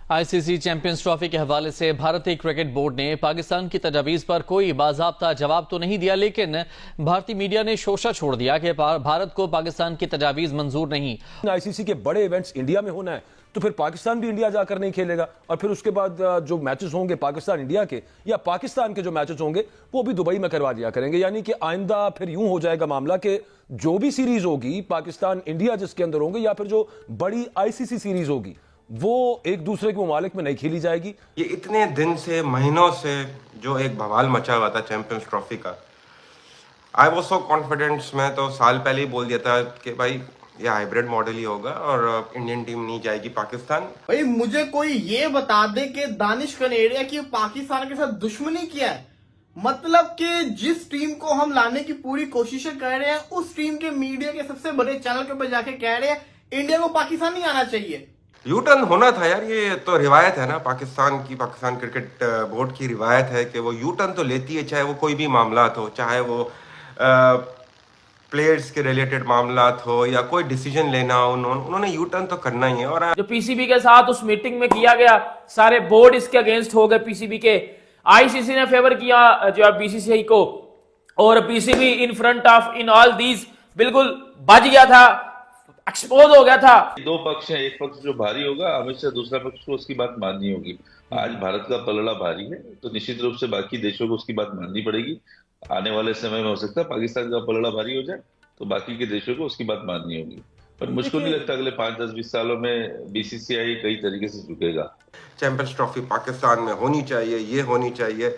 ICC champions trophy के हवाले से भारतीय क्रिकेट बोर्ड ने पाकिस्तान की तजवीज़ पर कोई बाज़ाब्ता जवाब तो नहीं दिया, लेकिन भारतीय मीडिया ने शोशा छोड़ दिया कि भारत को पाकिस्तान की तजावीज़ मंजूर नहीं। आईसीसी के बड़े इवेंट्स इंडिया में होना है तो फिर पाकिस्तान भी इंडिया जाकर नहीं खेलेगा, और फिर उसके बाद जो मैचेस होंगे पाकिस्तान इंडिया के या पाकिस्तान के जो मैचेस होंगे वो भी दुबई में करवा दिया करेंगे। यानी कि आइंदा फिर यूं हो जाएगा मामला कि जो भी सीरीज होगी पाकिस्तान इंडिया जिसके अंदर होंगे या फिर जो बड़ी आईसीसी सीरीज होगी वो एक दूसरे के ममालिक में नहीं खेली जाएगी। ये इतने दिन से महीनों से जो एक बवाल मचा हुआ था चैंपियंस ट्रॉफी का, आई वॉज सो कॉन्फिडेंस। मैं तो साल पहले ही बोल दिया था कि भाई ये हाइब्रिड मॉडल ही होगा और इंडियन टीम नहीं जाएगी पाकिस्तान। भाई मुझे कोई ये बता दे कि दानिश कनेरिया की पाकिस्तान के साथ दुश्मनी किया है, मतलब कि जिस टीम को हम लाने की पूरी कोशिशें कर रहे हैं उस टीम के मीडिया के सबसे बड़े चैनल के ऊपर जाके कह रहे हैं इंडिया को पाकिस्तान नहीं आना चाहिए। यू टर्न होना था यार, ये तो रिवायत है ना पाकिस्तान की, पाकिस्तान क्रिकेट बोर्ड की रिवायत है कि वो यू टर्न तो लेती है, चाहे वो कोई भी मामला हो, चाहे वो प्लेयर्स के रिलेटेड मामला हो या कोई डिसीजन लेना हो, उन्होंने यू टर्न तो करना ही है। और जो पीसीबी के साथ उस मीटिंग में किया गया, सारे बोर्ड इसके अगेंस्ट हो गए पीसीबी के। आईसीसी ने फेवर किया जो है बीसीसीआई को, और PCB in front of in all these बिल्कुल बच गया था, एक्सपोज हो गया था। दो पक्ष हैं, एक पक्ष जो भारी होगा हमेशा दूसरा पक्ष को उसकी बात माननी होगी। आज भारत का पलड़ा भारी है तो निश्चित रूप से बाकी देशों को उसकी बात माननी पड़ेगी। आने वाले समय में हो सकता है पाकिस्तान का पलड़ा भारी हो जाए तो बाकी के देशों को उसकी बात माननी होगी, पर मुझको नहीं लगता अगले 5, 10, 20 सालों में बीसीसीआई कई तरीके से झुकेगा। चैंपियंस ट्रॉफी पाकिस्तान में होनी चाहिए, ये होनी चाहिए,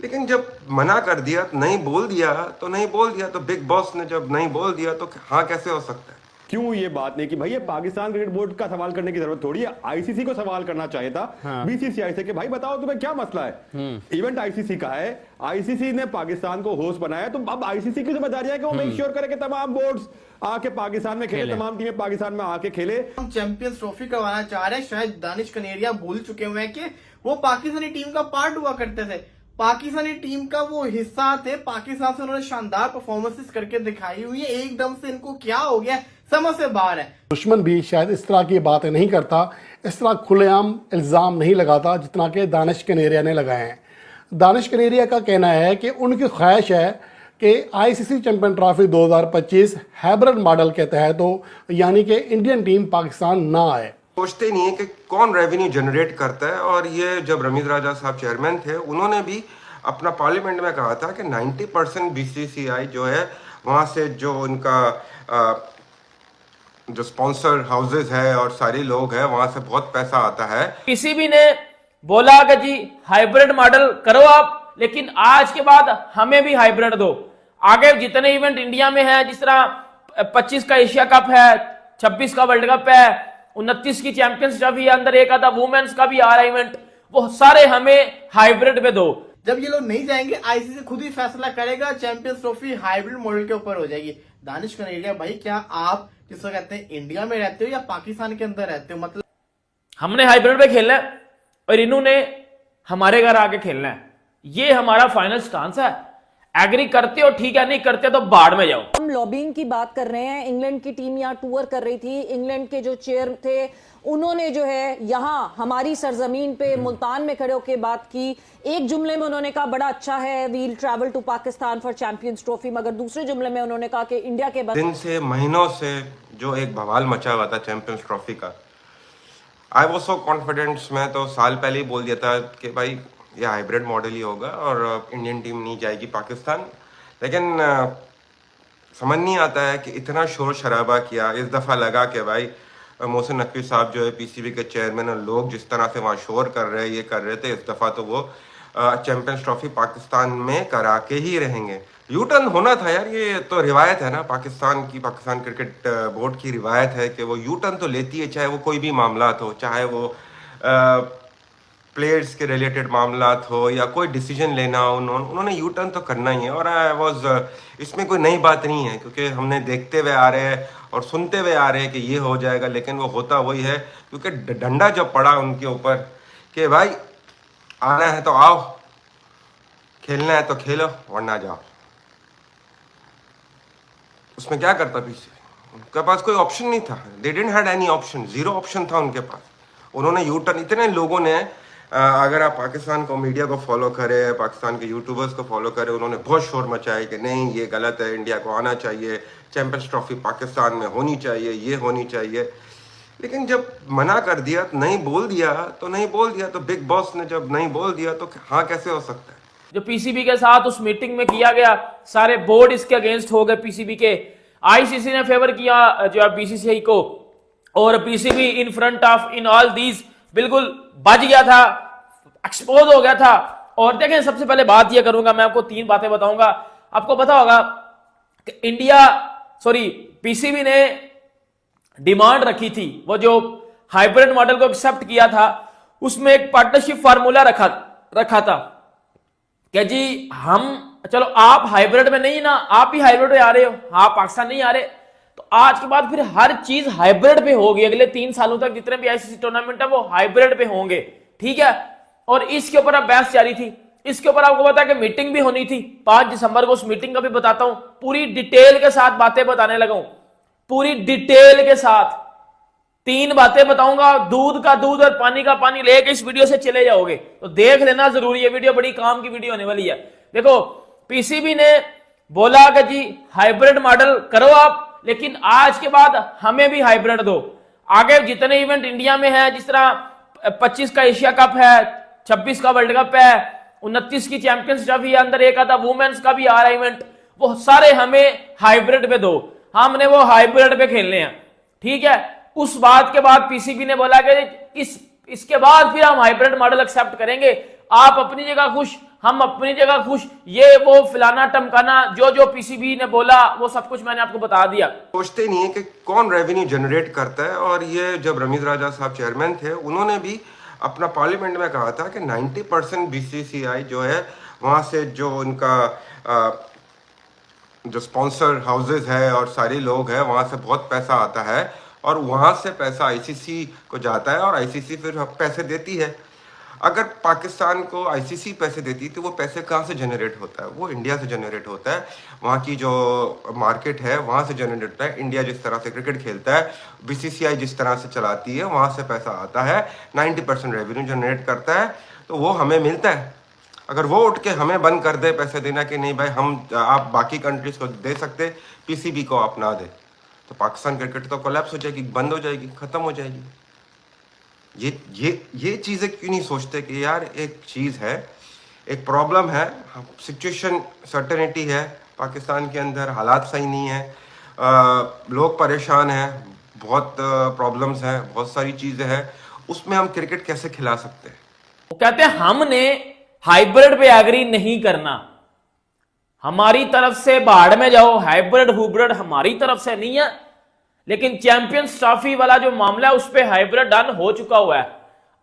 लेकिन जब मना कर दिया, नहीं बोल दिया तो नहीं बोल दिया, तो बिग बॉस ने जब नहीं बोल दिया तो हाँ कैसे हो सकता है। क्यों ये बात नहीं कि भाई ये पाकिस्तान क्रिकेट बोर्ड का सवाल करने की जरूरत थोड़ी है, आईसीसी को सवाल करना चाहिए था। बीसीसीआई से कि भाई बताओ तुम्हें क्या मसला है। इवेंट आईसीसी का है, आईसीसी ने पाकिस्तान को होस्ट बनाया, तो अब आईसीसी की जिम्मेदारी है कि वो मेक श्योर करे कि तमाम बोर्ड्स आके पाकिस्तान में खेले, तमाम टीमें पाकिस्तान में आके खेले। हम चैंपियंस ट्रॉफी करवाना चाह रहे हैं, शायद दानिश कनेरिया भूल चुके हुए हैं कि वो पाकिस्तानी टीम का पार्ट हुआ करते थे, पाकिस्तानी टीम का वो हिस्सा थे। पाकिस्तान से उन्होंने शानदार परफॉर्मेंसेस करके दिखाई हुई है, एकदम से इनको क्या हो गया समझ से बाहर है। दुश्मन भी शायद इस तरह की बातें नहीं करता, इस तरह खुलेआम इल्ज़ाम नहीं लगाता जितना कि दानिश कनेरिया ने लगाए हैं। दानिश कनेरिया का कहना है कि उनकी ख्वाहिश है कि ICC champion trophy 2025 hybrid model के तहत हो, यानी कि इंडियन टीम पाकिस्तान ना आए। सोचते नहीं है कि कौन रेवेन्यू जनरेट करता है। और ये जब रमीज राजा साहब चेयरमैन थे उन्होंने भी अपना पार्लियामेंट में कहा था कि 90% बीसीसीआई जो है वहाँ से जो उनका जो स्पॉन्सर हाउसेज है और सारे लोग हैं वहां से बहुत पैसा आता है। पीसीबी ने बोला कि जी हाइब्रिड मॉडल करो आप, लेकिन आज के बाद हमें भी हाइब्रिड दो। आगे जितने इवेंट इंडिया में है, जिस तरह 25 का एशिया कप है, 26 का वर्ल्ड कप है, 29 की चैंपियंस ट्रॉफी है, अंदर एक आधा वुमेन्स का भी आ रहा है इवेंट, वो सारे हमें हाइब्रिड में दो। जब ये लोग नहीं जाएंगे आईसीसी खुद ही फैसला करेगा, चैंपियंस ट्रॉफी हाइब्रिड मॉडल के ऊपर हो जाएगी। दानिश कनेरिया भाई, क्या आप जिसको कहते हैं इंडिया में रहते हो या पाकिस्तान के अंदर रहते हो? मतलब हमने हाइब्रिड में खेलना है और इन्होंने हमारे घर आके खेलना है, ये हमारा फाइनल स्टांस है। एग्री करते हो ठीक है, नहीं करते तो बाढ़ में जाओ। हम लॉबिंग की बात कर रहे हैं। इंग्लैंड की टीम यहाँ टूर कर रही थी, इंग्लैंड के जो चेयर थे उन्होंने जो है यहाँ हमारी सरजमीन पे मुल्तान में खड़े होकर बात की। एक जुमले में उन्होंने कहा बड़ा अच्छा है, we'll travel to Pakistan for champions trophy, मगर दूसरे जुमले में उन्होंने कहा कि इंडिया के दिन से महीनों से जो एक बवाल मचा हुआ था चैंपियंस ट्रॉफी का, आई वॉज सो कॉन्फिडेंस। मैं तो साल पहले ही बोल दिया था कि भाई ये हाइब्रिड मॉडल ही होगा और इंडियन टीम नहीं जाएगी पाकिस्तान, लेकिन समझ नहीं आता है कि इतना शोर शराबा किया। इस दफ़ा लगा कि भाई मोहसिन नकवी साहब जो है पीसीबी के चेयरमैन और लोग जिस तरह से वहाँ शोर कर रहे हैं, ये कर रहे थे, इस दफ़ा तो वो चैंपियंस ट्रॉफी पाकिस्तान में करा के ही रहेंगे। यू टर्न होना था यार, ये तो रिवायत है ना पाकिस्तान की, पाकिस्तान क्रिकेट बोर्ड की रिवायत है कि वो यू टर्न तो लेती है, चाहे वो कोई भी मामला हो, चाहे वो प्लेयर्स के रिलेटेड मामला हो या कोई डिसीजन लेना हो, उन्होंने यू टर्न तो करना ही है। और आई वॉज इसमें कोई नई बात नहीं है क्योंकि हमने देखते हुए आ रहे हैं और सुनते हुए आ रहे हैं कि ये हो जाएगा, लेकिन वो होता वही है क्योंकि डंडा जब पड़ा उनके ऊपर कि भाई आना है तो आओ, खेलना है तो खेलो वरना जाओ। उसमें क्या करता पीछे, उनके पास कोई ऑप्शन नहीं था। They didn't had any option, zero option था उनके पास। उन्होंने यू टर्न, इतने लोगों ने अगर आप पाकिस्तान को मीडिया को फॉलो करें, पाकिस्तान के यूट्यूबर्स को फॉलो करें, उन्होंने बहुत शोर मचाया कि नहीं ये गलत है, इंडिया को आना चाहिए, चैंपियंस ट्रॉफी पाकिस्तान में होनी चाहिए, ये होनी चाहिए। लेकिन जब मना कर दिया, नहीं बोल दिया तो नहीं बोल दिया, तो बिग बॉस ने जब नहीं बोल दिया तो हाँ कैसे हो सकता है। जो पीसीबी के साथ उस मीटिंग में किया गया, सारे बोर्ड इसके अगेंस्ट हो गए पीसीबी के। आईसीसी ने फेवर किया जो है बीसीसीआई को, और PCB in front of in all these बिल्कुल बच गया था, एक्सपोज हो गया था। और देखें, सबसे पहले बात यह करूंगा, मैं आपको 3 बातें बताऊंगा। आपको पता होगा कि पीसीबी ने डिमांड रखी थी, वो जो हाइब्रिड मॉडल को एक्सेप्ट किया था, उसमें एक पार्टनरशिप फार्मूला रखा था कि जी हम, चलो आप हाइब्रिड में नहीं ना, आप ही हाइब्रिड में आ रहे हो, आप पाकिस्तान नहीं आ रहे, तो आज के बाद फिर हर चीज हाइब्रिड पे होगी। अगले 3 सालों तक जितने भी आईसीसी टूर्नामेंट है वो हाइब्रिड पे होंगे, ठीक है। और इसके ऊपर अब बहस जारी थी। इसके ऊपर आपको पता है कि मीटिंग भी होनी थी 5 दिसंबर को। उस मीटिंग का भी बताता हूं, पूरी डिटेल के साथ बातें बताने लगा हूं, पूरी डिटेल के साथ 3 बातें बताऊंगा। दूध का दूध और पानी का पानी लेके इस वीडियो से चले जाओगे, तो देख लेना जरूरी है। वीडियो बड़ी काम की वीडियो होने वाली है। देखो, पीसीबी ने बोला कि जी हाइब्रिड मॉडल करो आप, लेकिन आज के बाद हमें भी हाइब्रिड दो। आगे जितने इवेंट इंडिया में है, जिस तरह 25 का एशिया कप है, 26 का वर्ल्ड कप है, 29 की चैंपियंस ट्रॉफी है, अंदर एक आधा वुमेन्स का भी आ रहा है इवेंट, वो सारे हमें हाइब्रिड पे दो, हमने वो हाइब्रिड पे खेलने हैं, ठीक है। उस बात के बाद पीसीबी ने बोला कि इसके बाद फिर हम हाइब्रिड मॉडल एक्सेप्ट करेंगे। आप अपनी जगह खुश, हम अपनी जगह खुश, ये वो फलाना टमकाना, जो पीसीबी ने बोला वो सब कुछ मैंने आपको बता दिया। सोचते नहीं है कि कौन रेवेन्यू जनरेट करता है। और ये जब रमीज राजा साहब चेयरमैन थे, उन्होंने भी अपना पार्लियामेंट में कहा था कि 90% बीसीसीआई जो है वहाँ से जो उनका जो स्पॉन्सर हाउसेज है और सारे लोग हैं, वहाँ से बहुत पैसा आता है और वहाँ से पैसा आईसीसी को जाता है और आईसीसी फिर पैसे देती है। अगर पाकिस्तान को आईसीसी पैसे देती तो वो पैसे कहाँ से जनरेट होता है? वो इंडिया से जनरेट होता है। वहाँ की जो मार्केट है वहाँ से जनरेट होता है। इंडिया जिस तरह से क्रिकेट खेलता है, बीसीसीआई जिस तरह से चलाती है, वहाँ से पैसा आता है। 90% रेवेन्यू जनरेट करता है, तो वो हमें मिलता है। अगर वो उठ के हमें बंद कर दे पैसे देना कि नहीं भाई आप बाकी कंट्रीज को दे सकते, पीसीबी को आप ना दे, तो पाकिस्तान क्रिकेट तो कोलैप्स हो जाएगी, बंद हो जाएगी, खत्म हो जाएगी। ये चीज़ें क्यों नहीं सोचते कि यार एक चीज़ है, एक प्रॉब्लम है, सिचुएशन सर्टेनिटी है पाकिस्तान के अंदर, हालात सही नहीं है, लोग परेशान हैं, बहुत प्रॉब्लम्स हैं, बहुत सारी चीज़ें हैं, उसमें हम क्रिकेट कैसे खिला सकते हैं? वो कहते हैं हमने हाइब्रिड पे एग्री नहीं करना, हमारी तरफ से बाढ़ में जाओ, हाइब्रिड हुब्रिड हमारी तरफ से नहीं है। लेकिन चैंपियंस ट्रॉफी वाला जो मामला है उस पे हाइब्रिड डन हो चुका हुआ है।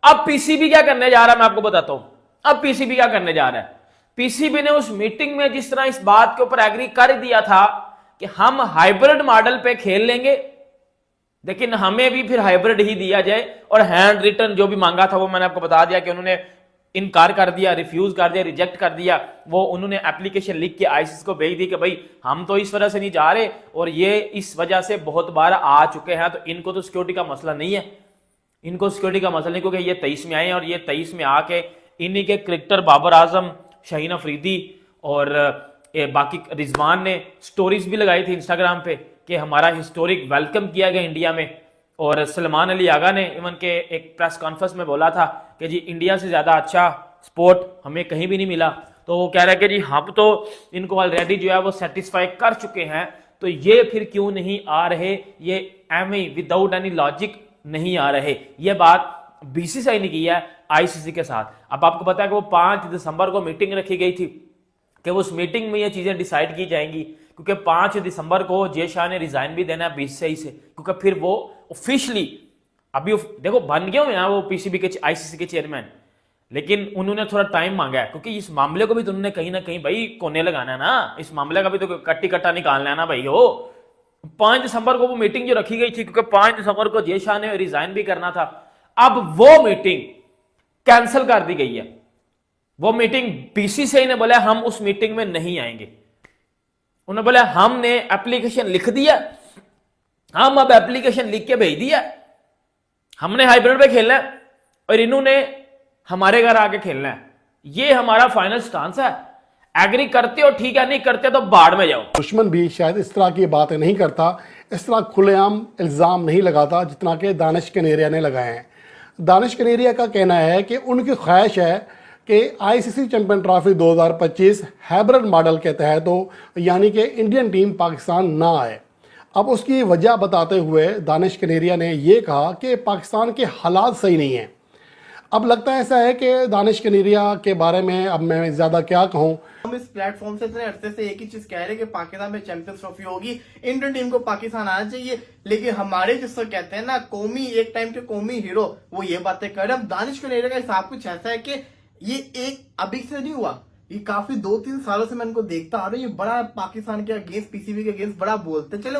अब पीसीबी क्या करने जा रहा है मैं आपको बताता हूं। अब पीसीबी क्या करने जा रहा है, पीसीबी ने उस मीटिंग में जिस तरह इस बात के ऊपर एग्री कर दिया था कि हम हाइब्रिड मॉडल पे खेल लेंगे, लेकिन हमें भी फिर हाइब्रिड ही दिया जाए। और हैंड रिटन जो भी मांगा था वो मैंने आपको बता दिया कि उन्होंने इनकार कर दिया, रिफ्यूज कर दिया, रिजेक्ट कर दिया। वो उन्होंने एप्लीकेशन लिख के आईसीसी को भेज दी कि भाई हम तो इस वजह से नहीं जा रहे और ये इस वजह से बहुत बार आ चुके हैं, तो इनको तो सिक्योरिटी का मसला नहीं है, इनको सिक्योरिटी का मसला नहीं, क्योंकि ये 23 में आए हैं और ये 23 में आके इन्हीं के क्रिकेटर बाबर आजम, शाहीन अफरीदी और बाकी रिजवान ने स्टोरीज भी लगाई थी इंस्टाग्राम पे कि हमारा हिस्टोरिक वेलकम किया गया इंडिया में। और सलमान अली आगा ने इवन के एक प्रेस कॉन्फ्रेंस में बोला था कि जी इंडिया से ज़्यादा अच्छा स्पोर्ट हमें कहीं भी नहीं मिला। तो वो कह रहा है कि जी हम तो इनको ऑलरेडी जो है वो सेटिस्फाई कर चुके हैं, तो ये फिर क्यों नहीं आ रहे, ये एम विदाउट एनी लॉजिक नहीं आ रहे। ये बात बीसीसीआई ने की है आईसीसी के साथ। अब आपको पता है कि वो 5 दिसंबर को मीटिंग रखी गई थी कि उस मीटिंग में ये चीज़ें डिसाइड की जाएंगी, क्योंकि 5 दिसंबर को जय शाह ने रिजाइन भी देना है बीसीसीआई से, क्योंकि फिर वो ऑफिशियली अभी देखो बन गए हुए हैं वो पीसीबी के आईसीसी के चेयरमैन, लेकिन उन्होंने थोड़ा टाइम मांगा है, क्योंकि इस मामले को भी तो उन्होंने कहीं ना कहीं भाई कोने लगाना है ना, इस मामले का भी तो कट्टी कट्टा निकालना है ना भाई। हो 5 दिसंबर को वो मीटिंग जो रखी गई थी, क्योंकि 5 दिसंबर को जय शाह ने रिजाइन भी करना था, अब वो मीटिंग कैंसिल कर दी गई है। वो मीटिंग बीसीसीआई ने बोला हम उस मीटिंग में नहीं आएंगे। उन्होंने बोला हमने एप्लीकेशन लिख दिया, हम अब एप्लीकेशन लिख के भेज दिया, हमने हाइब्रिड पे खेलना है, और इन्होंने हमारे घर आके खेलना है। ये हमारा फाइनल स्टांस है। एग्री करते हो ठीक है, नहीं करते तो बाढ़ में जाओ। दुश्मन भी शायद इस तरह की बातें नहीं करता, इस तरह खुलेआम इल्ज़ाम नहीं लगाता जितना कि दानिश कनेरिया ने लगाए हैं। दानिश कनेरिया का कहना है कि उनकी ख्वाहिश है कि ICC champion trophy 2025 hybrid model के तहत हो, यानी कि इंडियन टीम पाकिस्तान ना आए। अब उसकी वजह बताते हुए दानिश कनेरिया ने यह कहा कि पाकिस्तान के हालात सही नहीं हैं। अब लगता है ऐसा है कि दानिश कनेरिया के बारे में अब मैं ज़्यादा क्या कहूँ। हम इस प्लेटफॉर्म से इतने अरसे से एक ही चीज कह रहे हैं कि पाकिस्तान में चैंपियंस ट्रॉफी होगी, इंडियन टीम को पाकिस्तान आना चाहिए, लेकिन हमारे जिसको कहते हैं ना कौमी, एक टाइम के कौमी हीरो, वो ये बातें कर रहे हैं। अब दानिश कनेरिया का हिसाब कुछ ऐसा है कि ये एक अभी से नहीं हुआ, ये काफी 2-3 सालों से मैं इनको देखता आ रहा हूँ। ये बड़ा पाकिस्तान के अगेंस्ट, पीसीबी के अगेंस्ट बड़ा बोलते हैं। चले